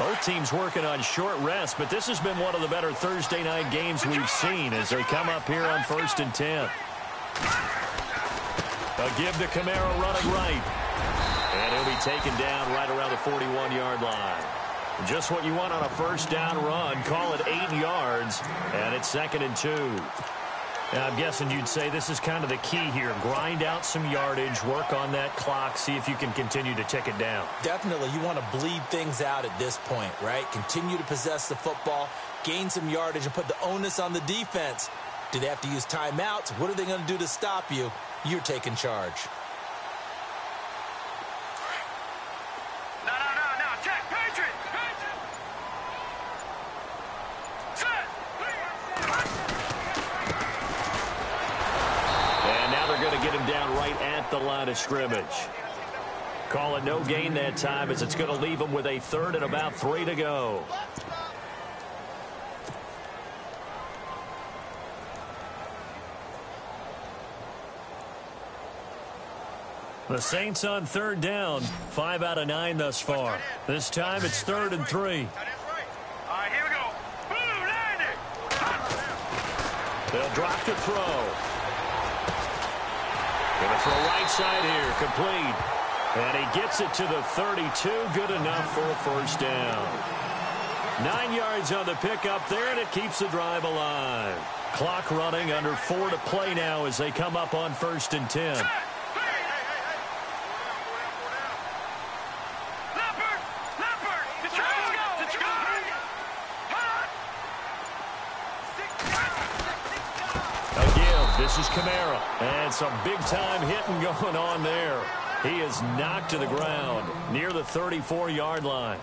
Both teams working on short rest, but this has been one of the better Thursday night games we've seen as they come up here on 1st and 10. A give to Kamara running right. And he'll be taken down right around the 41-yard line. Just what you want on a first down run. Call it 8 yards, and it's 2nd and 2. Now, I'm guessing you'd say this is kind of the key here. Grind out some yardage, work on that clock, see if you can continue to tick it down. Definitely, you want to bleed things out at this point, right? Continue to possess the football, gain some yardage, and put the onus on the defense. Do they have to use timeouts? What are they going to do to stop you? You're taking charge. No, check, Patriot! Set! And now they're going to get him down right at the line of scrimmage. Call it no gain that time as it's going to leave him with a 3rd and about 3 to go. The Saints on 3rd down, 5 out of 9 thus far. This time it's 3rd and 3. All right, here we go. Boom, land it. They'll drop to throw. Going to throw right side here, complete. And he gets it to the 32, good enough for a first down. 9 yards on the pickup there, and it keeps the drive alive. Clock running, under 4 to play now as they come up on 1st and 10. This is Kamara, and some big-time hitting going on there. He is knocked to the ground near the 34-yard line.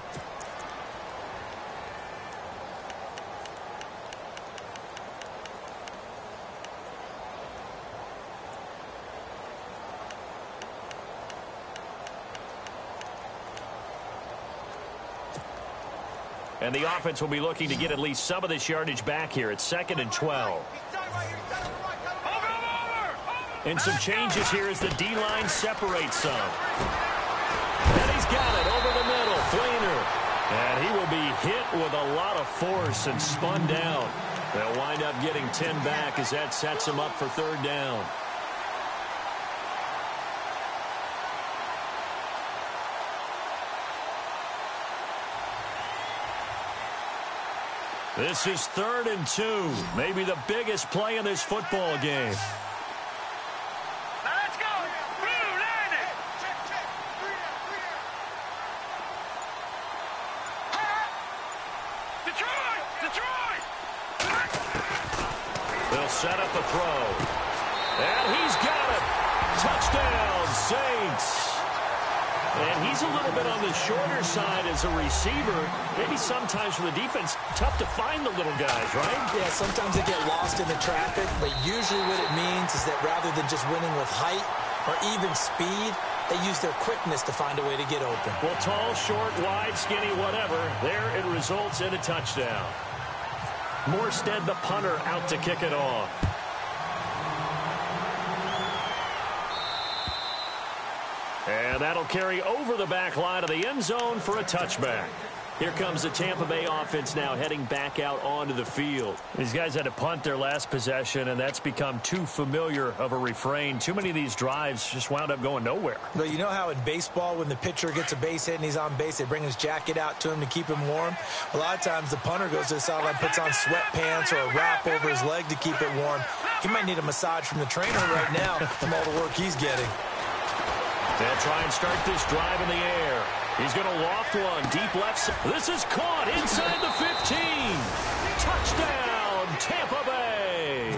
And the offense will be looking to get at least some of this yardage back here. It's 2nd and 12. And some changes here as the D-line separates some. And he's got it over the middle. Fleener. And he will be hit with a lot of force and spun down. They'll wind up getting 10 back as that sets him up for 3rd down. This is 3rd and 2. Maybe the biggest play in this football game. Set up a throw. And he's got it. Touchdown, Saints. And he's a little bit on the shorter side as a receiver. Maybe sometimes for the defense, tough to find the little guys, right? Yeah, sometimes they get lost in the traffic, but usually what it means is that rather than just winning with height or even speed, they use their quickness to find a way to get open. Well, tall, short, wide, skinny, whatever, there it results in a touchdown. Morstead, the punter, out to kick it off. And that'll carry over the back line of the end zone for a touchback. Here comes the Tampa Bay offense now heading back out onto the field. These guys had to punt their last possession, and that's become too familiar of a refrain. Too many of these drives just wound up going nowhere. But you know how in baseball when the pitcher gets a base hit and he's on base, they bring his jacket out to him to keep him warm? A lot of times the punter goes to the sideline, puts on sweatpants or a wrap over his leg to keep it warm. He might need a massage from the trainer right now from all the work he's getting. They'll try and start this drive in the air. He's going to loft one deep left. This is caught inside the 15. Touchdown, Tampa Bay.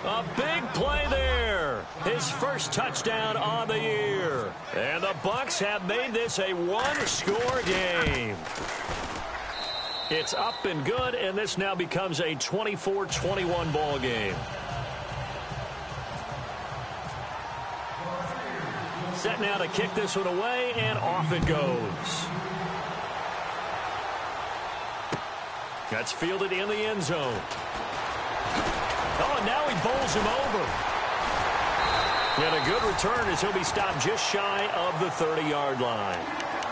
A big play there. His first touchdown on the year. And the Bucs have made this a one-score game. It's up and good, and this now becomes a 24-21 ball game. Set now to kick this one away, and off it goes. That's fielded in the end zone. Oh, and now he bowls him over. And a good return as he'll be stopped just shy of the 30-yard line.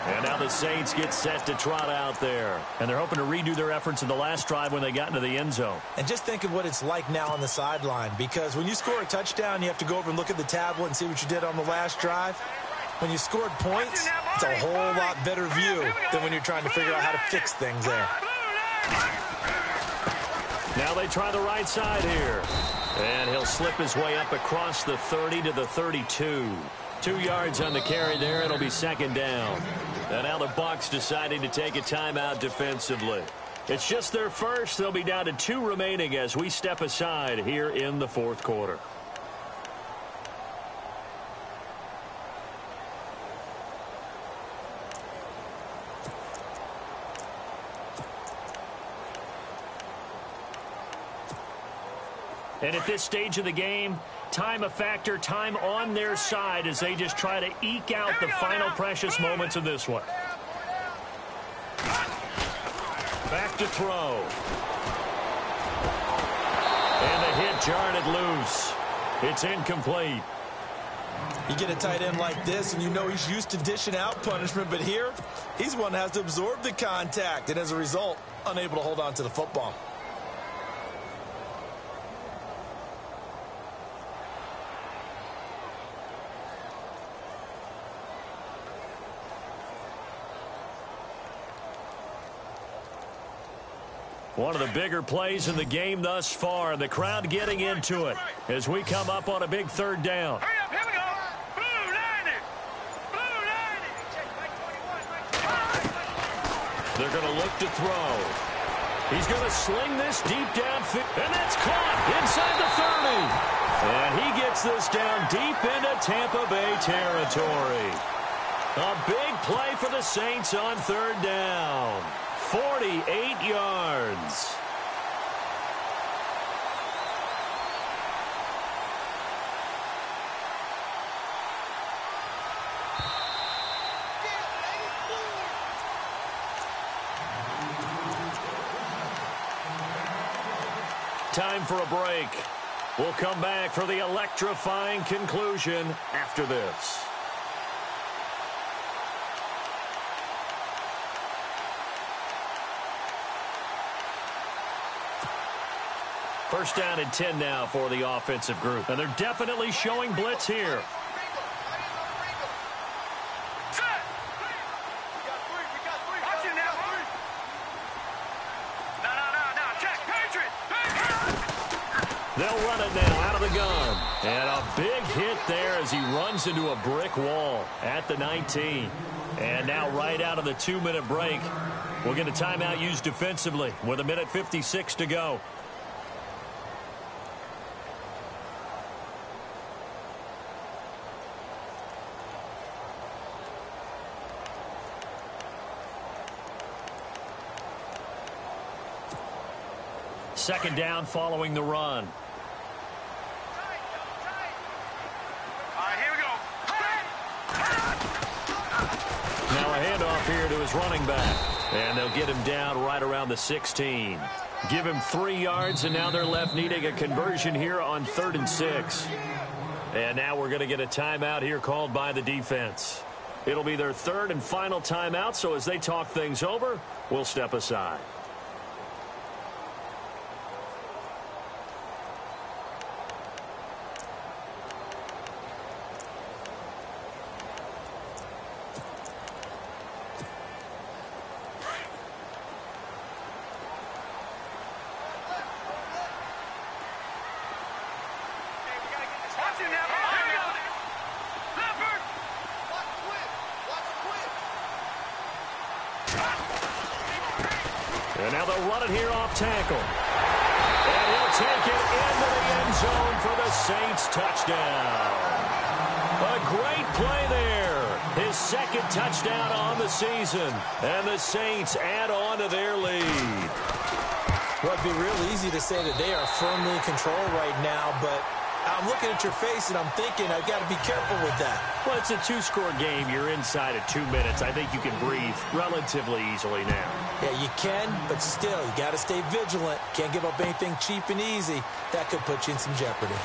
And now the Saints get set to trot out there. And they're hoping to redo their efforts in the last drive when they got into the end zone. And just think of what it's like now on the sideline, because when you score a touchdown, you have to go over and look at the tablet and see what you did on the last drive. When you scored points, it's a whole lot better view than when you're trying to figure out how to fix things there. Now they try the right side here. And he'll slip his way up across the 30 to the 32. 2 yards on the carry there. It'll be second down. And now the Bucs deciding to take a timeout defensively. It's just their first. They'll be down to 2 remaining as we step aside here in the fourth quarter. And at this stage of the game, time a factor, time on their side as they just try to eke out the final precious moments of this one. Back to throw. And the hit jarred it loose. It's incomplete. You get a tight end like this, and you know he's used to dishing out punishment, but here, he's one that has to absorb the contact, and as a result, unable to hold on to the football. One of the bigger plays in the game thus far, and the crowd getting into it as we come up on a big third down. Hurry up, here we go. Blue 90. Blue 90. They're going to look to throw. He's going to sling this deep downfield, and that's caught inside the 30. And he gets this down deep into Tampa Bay territory. A big play for the Saints on third down. 48 yards. Time for a break. We'll come back for the electrifying conclusion after this. First down and 10 now for the offensive group. And they're definitely showing blitz here. Set. Watch it now. No. Check. Patriot. They'll run it now out of the gun. And a big hit there as he runs into a brick wall at the 19. And now right out of the 2-minute break, we'll get a timeout used defensively with 1:56 to go. Second down following the run. All right, here we go. Now a handoff here to his running back. And they'll get him down right around the 16. Give him 3 yards, and now they're left needing a conversion here on 3rd and 6. And now we're going to get a timeout here called by the defense. It'll be their 3rd and final timeout, so as they talk things over, we'll step aside. And now they'll run it here off tackle. And he'll take it into the end zone for the Saints touchdown. A great play there. His 2nd touchdown on the season. And the Saints add on to their lead. Well, it'd be real easy to say that they are firmly in control right now, but I'm looking at your face and I'm thinking I've got to be careful with that. Well, it's a 2-score game. You're inside of 2 minutes. I think you can breathe relatively easily now. Yeah, you can, but still, you got to stay vigilant. Can't give up anything cheap and easy. That could put you in some jeopardy.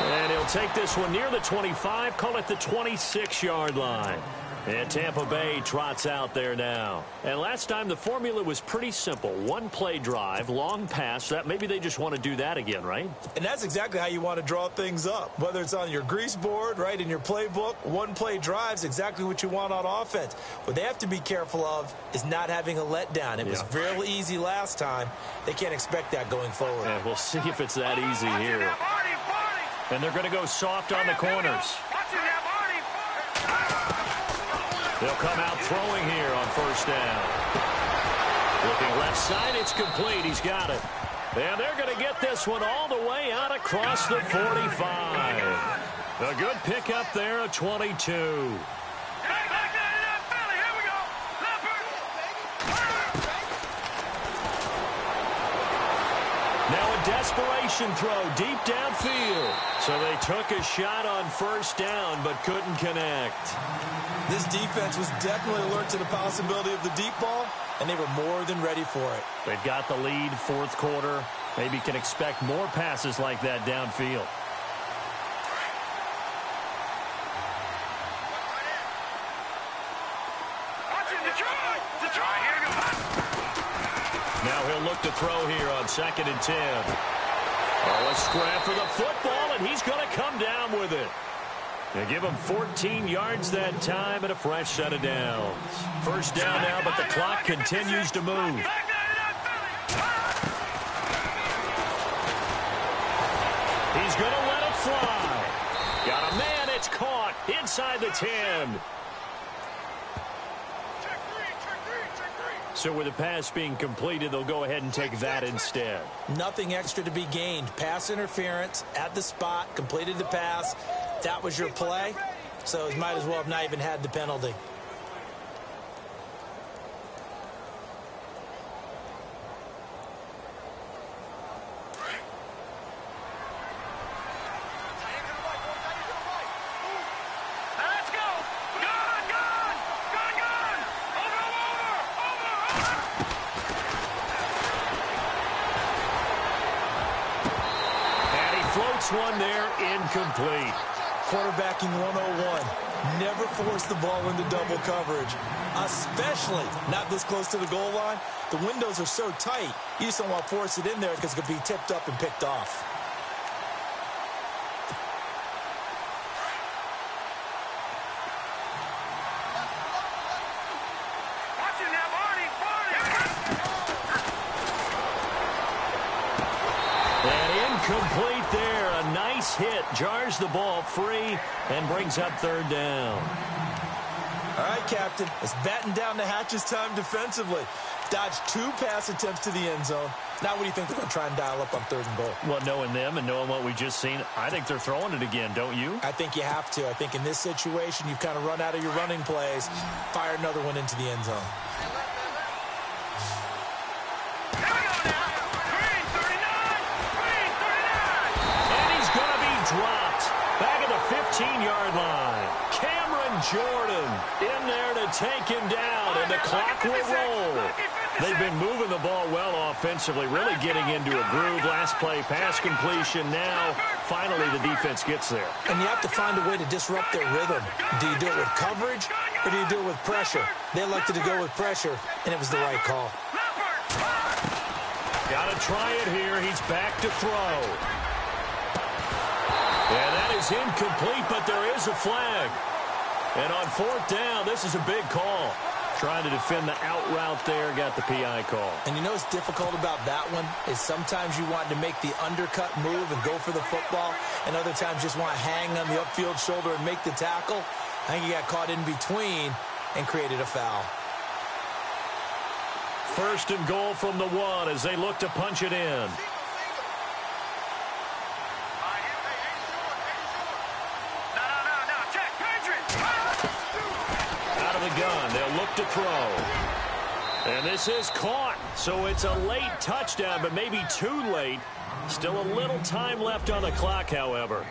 And he'll take this one near the 25, call it the 26-yard line. And Tampa Bay trots out there now. And last time the formula was pretty simple. One play drive, long pass. That maybe they just want to do that again, right? And that's exactly how you want to draw things up. Whether it's on your grease board, right, in your playbook, one play drive is exactly what you want on offense. What they have to be careful of is not having a letdown. It was real easy last time. They can't expect that going forward. Yeah, we'll see if it's that easy here. And they're going to go soft on the corners. They'll come out throwing here on first down. Looking left side, it's complete. He's got it. And they're going to get this one all the way out across the 45. A good pickup there at 22. Now a desperation throw deep downfield. So they took a shot on first down but couldn't connect. This defense was definitely alert to the possibility of the deep ball, and they were more than ready for it. They've got the lead, fourth quarter. Maybe can expect more passes like that downfield. Now he'll look to throw here on 2nd and 10. Oh, a scrap for the football, and he's going to come down with it. They give him 14 yards that time and a fresh set of downs. First down now, but the clock continues to move. He's going to let it fly. Got a man, it's caught inside the 10. So with the pass being completed, they'll go ahead and take that instead. Nothing extra to be gained. Pass interference at the spot, completed the pass. That was your play, so he might as well have not even had the penalty. Let's go! Gone! Gone! Gone! Gone! Over! And he floats one there, incomplete. Quarterbacking 101. Never force the ball into double coverage, especially not this close to the goal line. The windows are so tight, you just don't want to force it in there because it could be tipped up and picked off. Watch it now, Barney! And incomplete there. A nice hit. Jars the ball free and brings up third down. All right, Captain. It's batten down the hatches time defensively. Dodged 2 pass attempts to the end zone. Now what do you think they're going to try and dial up on 3rd and goal? Well, knowing them and knowing what we just seen, I think they're throwing it again, don't you? I think you have to. I think in this situation, you've kind of run out of your running plays. Fire another one into the end zone. Dropped back at the 15-yard line. Cameron Jordan in there to take him down, and the clock will roll. They've been moving the ball well offensively, really getting into a groove. Last play, pass completion. Now, finally, the defense gets there. And you have to find a way to disrupt their rhythm. Do you do it with coverage, or do you do it with pressure? They elected to go with pressure, and it was the right call. Got to try it here. He's back to throw. And that is incomplete, but there is a flag. And on 4th down, this is a big call. Trying to defend the out route there, got the PI call. And you know what's difficult about that one is sometimes you want to make the undercut move and go for the football, and other times just want to hang on the upfield shoulder and make the tackle. I think he got caught in between and created a foul. 1st and goal from the 1 as they look to punch it in. Gun. They'll look to throw. And this is caught. So it's a late touchdown, but maybe too late. Still a little time left on the clock, however.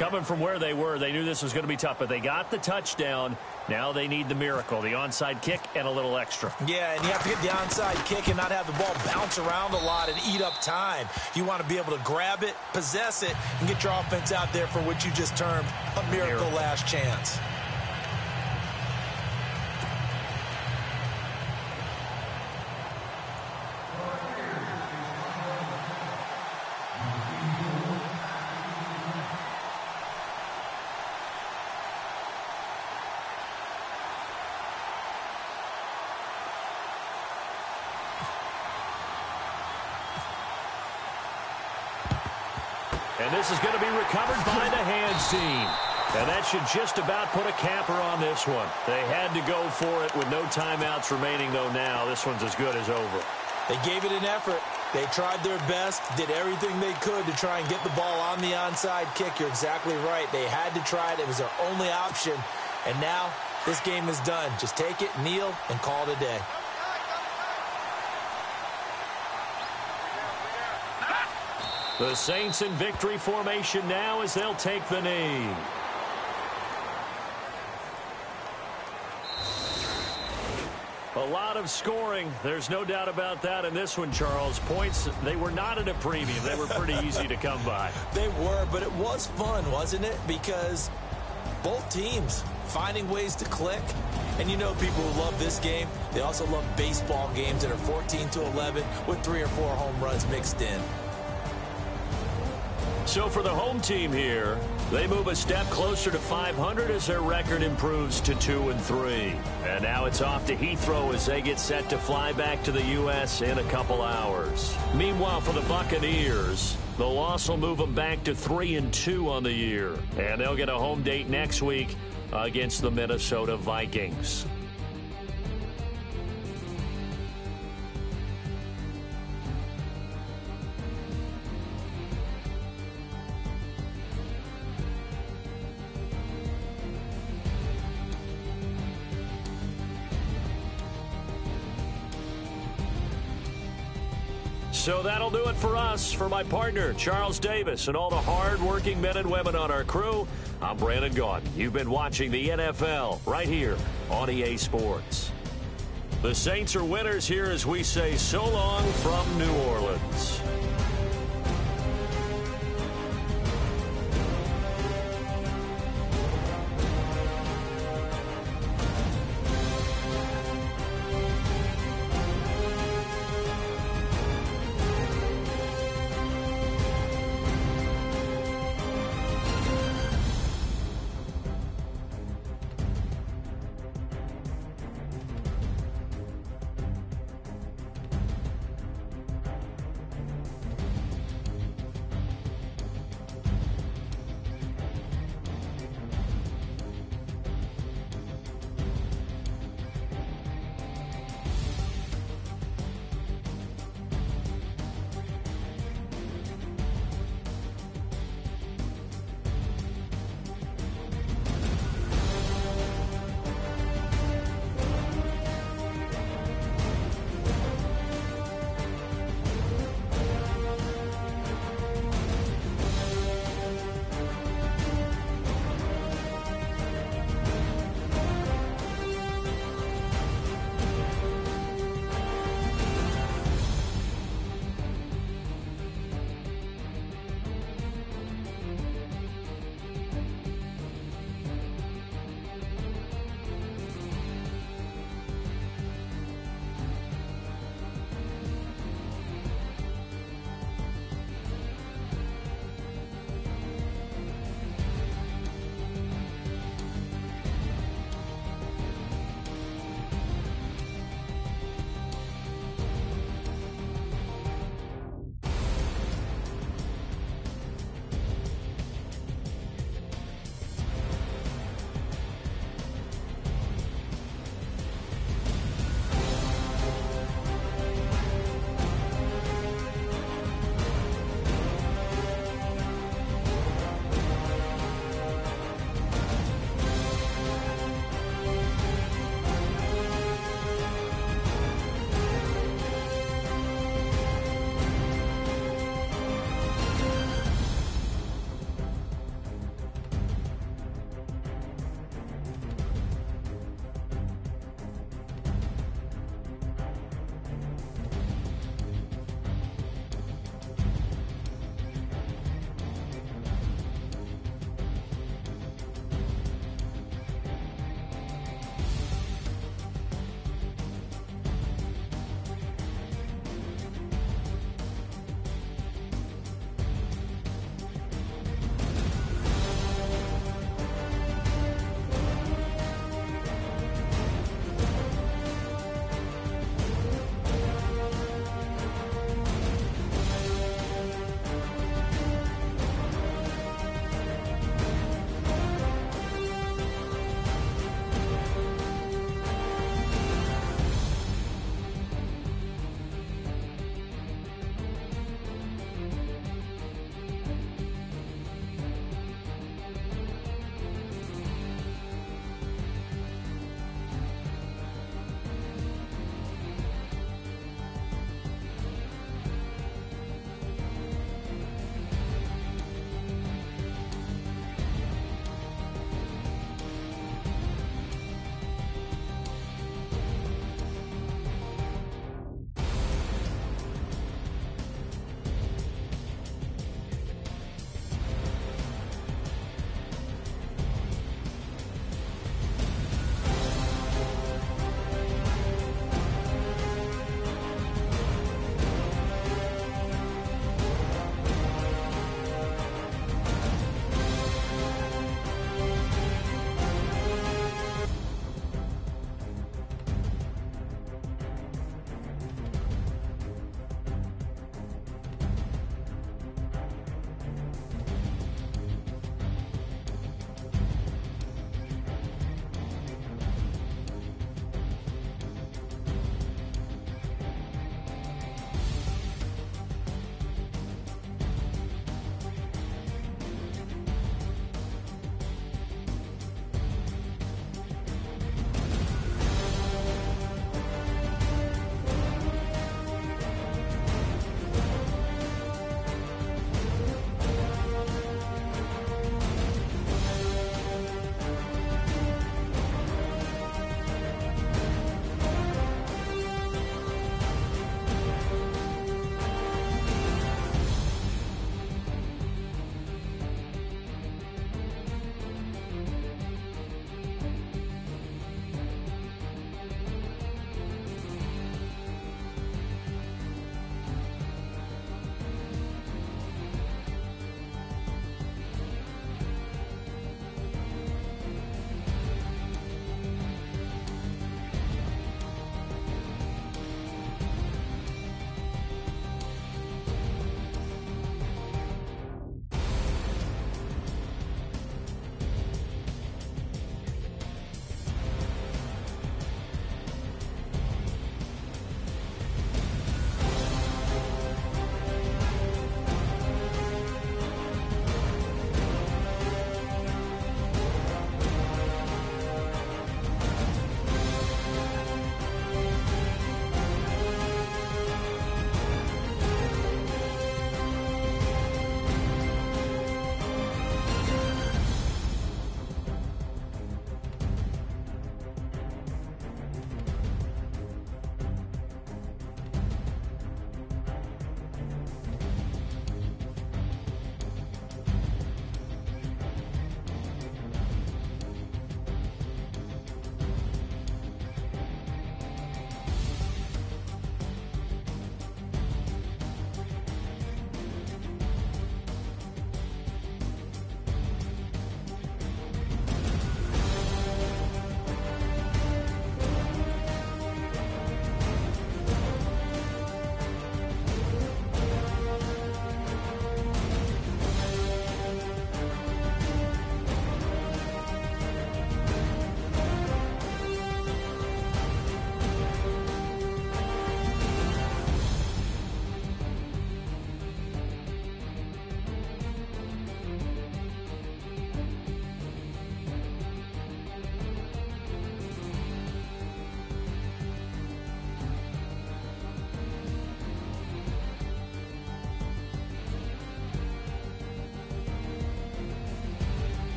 Coming from where they were, they knew this was going to be tough, but they got the touchdown. Now they need the miracle, the onside kick and a little extra. Yeah, and you have to get the onside kick and not have the ball bounce around a lot and eat up time. You want to be able to grab it, possess it, and get your offense out there for what you just termed a miracle last chance. And this is going to be recovered by the hands team. And that should just about put a capper on this one. They had to go for it with no timeouts remaining, though now this one's as good as over. They gave it an effort. They tried their best, did everything they could to try and get the ball on the onside kick. You're exactly right. They had to try it. It was their only option. And now this game is done. Just take it, kneel, and call it a day. The Saints in victory formation now as they'll take the knee. A lot of scoring. There's no doubt about that in this one, Charles. Points, they were not at a premium. They were pretty easy to come by. They were, but it was fun, wasn't it? Because both teams finding ways to click. And you know people who love this game, they also love baseball games that are 14-11 with 3 or 4 home runs mixed in. So for the home team here, they move a step closer to 500 as their record improves to 2-3. And now it's off to Heathrow as they get set to fly back to the U.S. in a couple hours. Meanwhile, for the Buccaneers, the loss will move them back to 3-2 on the year. And they'll get a home date next week against the Minnesota Vikings. So that'll do it for us. For my partner, Charles Davis, and all the hard-working men and women on our crew, I'm Brandon Gaudin. You've been watching the NFL right here on EA Sports. The Saints are winners here as we say so long from New Orleans.